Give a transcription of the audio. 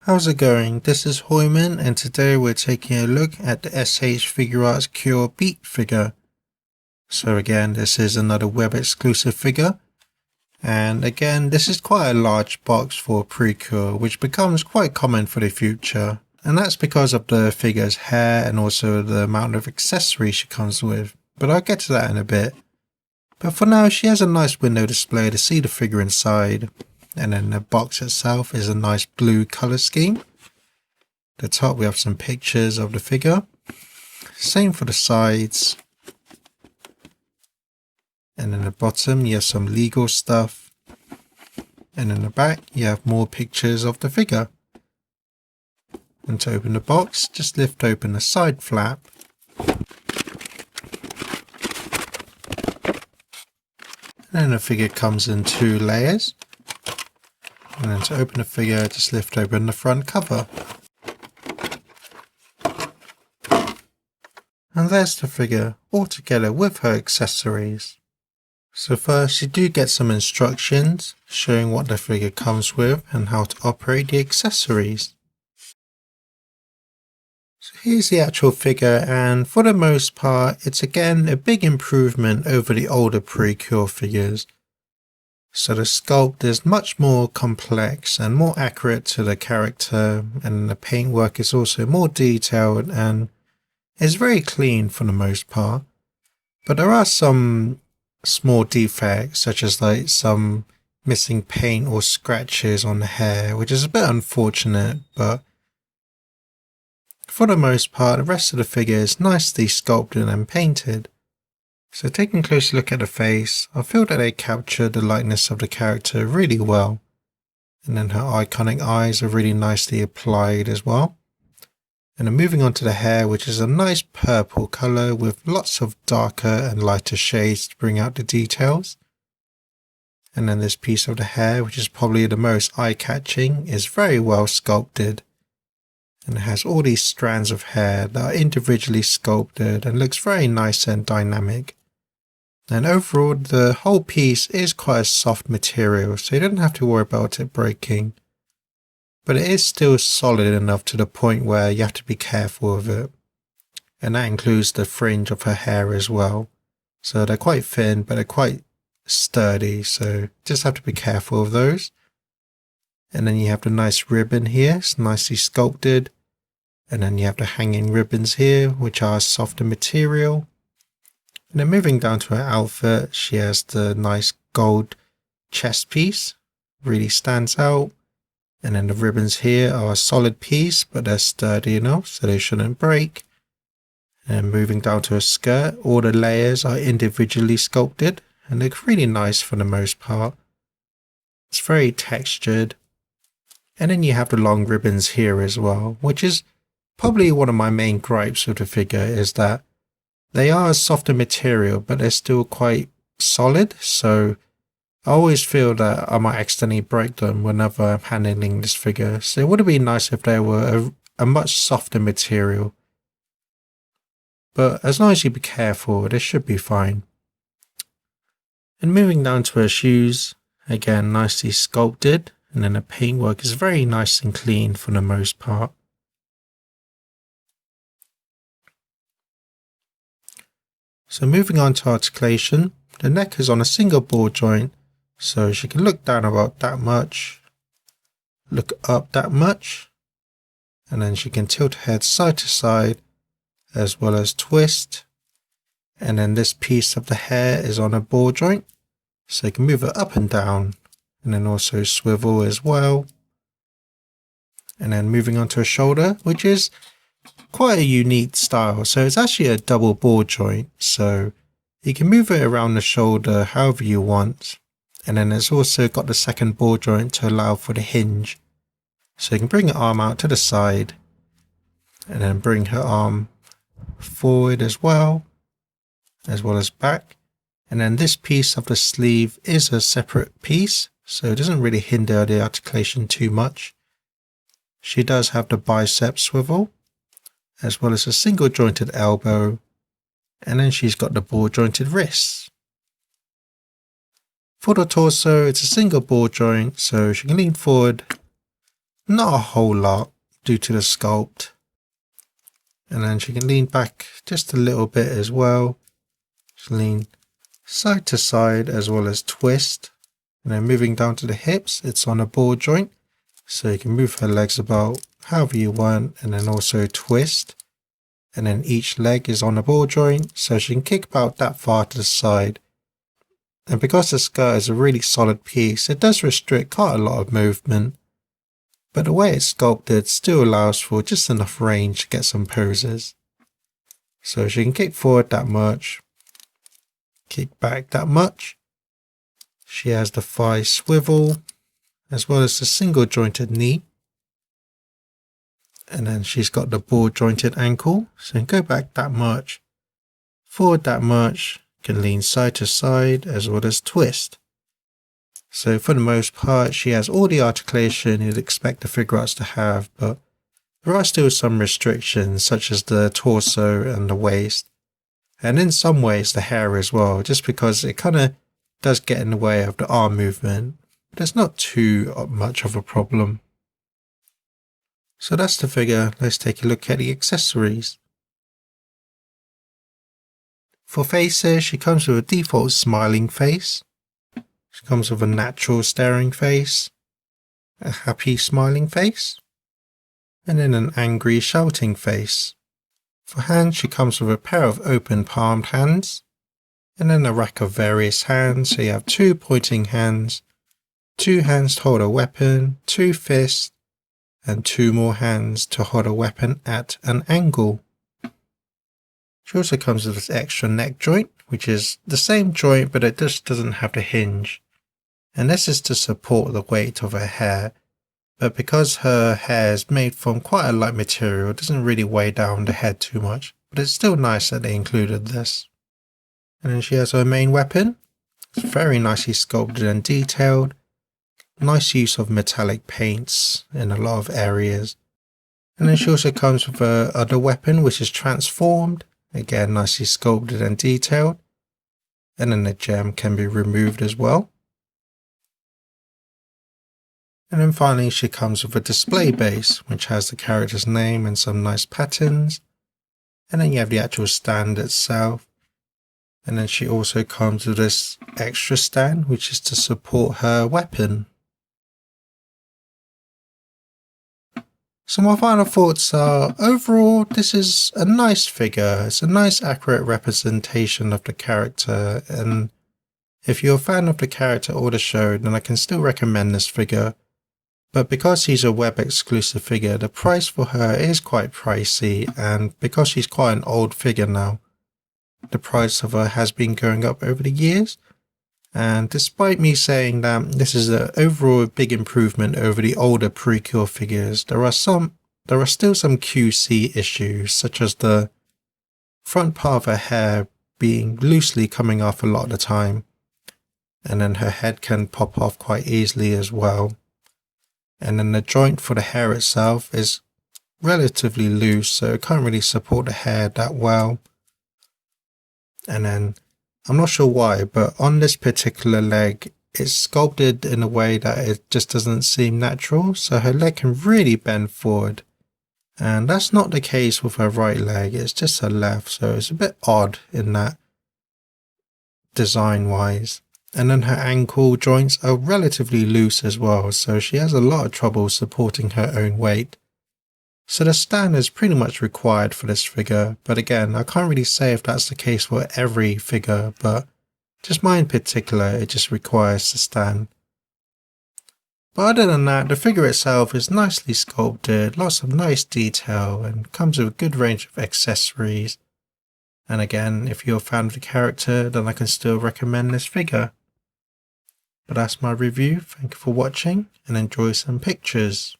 How's it going? This is Hoiman, and today we're taking a look at the S.H.Figuarts Cure Beat figure. So again, this is another web exclusive figure. And again, this is quite a large box for PreCure, which becomes quite common for the future. And that's because of the figure's hair and also the amount of accessories she comes with. But I'll get to that in a bit. But for now, she has a nice window display to see the figure inside. And then the box itself is a nice blue color scheme. At the top we have some pictures of the figure. Same for the sides. And in the bottom you have some legal stuff. And in the back you have more pictures of the figure. And to open the box, just lift open the side flap. And then the figure comes in 2 layers. And then to open the figure, just lift open the front cover. And there's the figure, all together with her accessories. So first you do get some instructions showing what the figure comes with and how to operate the accessories. So here's the actual figure, and for the most part it's again a big improvement over the older PreCure figures. So the sculpt is much more complex and more accurate to the character, and the paintwork is also more detailed and is very clean for the most part. But there are some small defects, such as like some missing paint or scratches on the hair, which is a bit unfortunate, but for the most part the rest of the figure is nicely sculpted and painted. So taking a closer look at the face, I feel that they captured the likeness of the character really well. And then her iconic eyes are really nicely applied as well. And then moving on to the hair, which is a nice purple colour with lots of darker and lighter shades to bring out the details. And then this piece of the hair, which is probably the most eye-catching, is very well sculpted. And it has all these strands of hair that are individually sculpted and looks very nice and dynamic. And overall, the whole piece is quite a soft material, so you don't have to worry about it breaking. But it is still solid enough to the point where you have to be careful of it. And that includes the fringe of her hair as well. So they're quite thin, but they're quite sturdy, so just have to be careful of those. And then you have the nice ribbon here, it's nicely sculpted. And then you have the hanging ribbons here, which are softer material. And then moving down to her outfit, she has the nice gold chest piece, really stands out. And then the ribbons here are a solid piece, but they're sturdy enough, so they shouldn't break. And moving down to her skirt, all the layers are individually sculpted and look really nice for the most part. It's very textured. And then you have the long ribbons here as well, which is probably one of my main gripes with the figure, is that they are a softer material, but they're still quite solid, so I always feel that I might accidentally break them whenever I'm handling this figure. So it would have been nice if they were a much softer material. But as long as you be careful, this should be fine. And moving down to her shoes, again nicely sculpted, and then the paintwork is very nice and clean for the most part. So moving on to articulation, the neck is on a single ball joint, so she can look down about that much, look up that much, and then she can tilt her head side to side, as well as twist. And then this piece of the hair is on a ball joint, so you can move it up and down, and then also swivel as well. And then moving on to her shoulder, which is quite a unique style, so it's actually a double ball joint, so you can move it around the shoulder however you want. And then it's also got the second ball joint to allow for the hinge, so you can bring her arm out to the side and then bring her arm forward as well as back. And then this piece of the sleeve is a separate piece, so it doesn't really hinder the articulation too much. She does have the bicep swivel, as well as a single jointed elbow, and then she's got the ball jointed wrists. For the torso, it's a single ball joint, so she can lean forward not a whole lot due to the sculpt. And then she can lean back just a little bit as well. Just lean side to side as well as twist. And then moving down to the hips, it's on a ball joint. So you can move her legs about however you want, and then also twist. And then each leg is on a ball joint, so she can kick about that far to the side. And because the skirt is a really solid piece, it does restrict quite a lot of movement. But the way it's sculpted still allows for just enough range to get some poses. So she can kick forward that much, kick back that much. She has the thigh swivel, as well as the single jointed knee. And then she's got the ball jointed ankle, so you can go back that much, forward that much, can lean side to side as well as twist. So for the most part, she has all the articulation you'd expect the Figuarts to have, but there are still some restrictions such as the torso and the waist, and in some ways the hair as well, just because it kind of does get in the way of the arm movement, but it's not too much of a problem. So that's the figure. Let's take a look at the accessories. For faces, she comes with a default smiling face. She comes with a natural staring face, a happy smiling face, and then an angry shouting face. For hands, she comes with a pair of open palmed hands, and then a rack of various hands. So you have 2 pointing hands, 2 hands to hold a weapon, 2 fists, and 2 more hands to hold a weapon at an angle. She also comes with this extra neck joint, which is the same joint, but it just doesn't have the hinge. And this is to support the weight of her hair, but because her hair is made from quite a light material, it doesn't really weigh down the head too much, but it's still nice that they included this. And then she has her main weapon. It's very nicely sculpted and detailed. Nice use of metallic paints in a lot of areas. And then she also comes with her other weapon, which is transformed. Again, nicely sculpted and detailed. And then the gem can be removed as well. And then finally she comes with a display base, which has the character's name and some nice patterns. And then you have the actual stand itself. And then she also comes with this extra stand, which is to support her weapon. So my final thoughts are, overall, this is a nice figure. It's a nice accurate representation of the character, and if you're a fan of the character or the show, then I can still recommend this figure. But because he's a web exclusive figure, the price for her is quite pricey, and because she's quite an old figure now, the price of her has been going up over the years. And despite me saying that this is an overall big improvement over the older PreCure figures, there are still some QC issues, such as the front part of her hair being loosely coming off a lot of the time, and then her head can pop off quite easily as well. And then the joint for the hair itself is relatively loose, so it can't really support the hair that well. And then I'm not sure why, but on this particular leg, it's sculpted in a way that it just doesn't seem natural, so her leg can really bend forward. And that's not the case with her right leg, it's just her left, so it's a bit odd in that design wise. And then her ankle joints are relatively loose as well, so she has a lot of trouble supporting her own weight. So the stand is pretty much required for this figure, but again, I can't really say if that's the case for every figure, but just mine in particular, it just requires the stand. But other than that, the figure itself is nicely sculpted, lots of nice detail, and comes with a good range of accessories. And again, if you're a fan of the character, then I can still recommend this figure. But that's my review. Thank you for watching, and enjoy some pictures.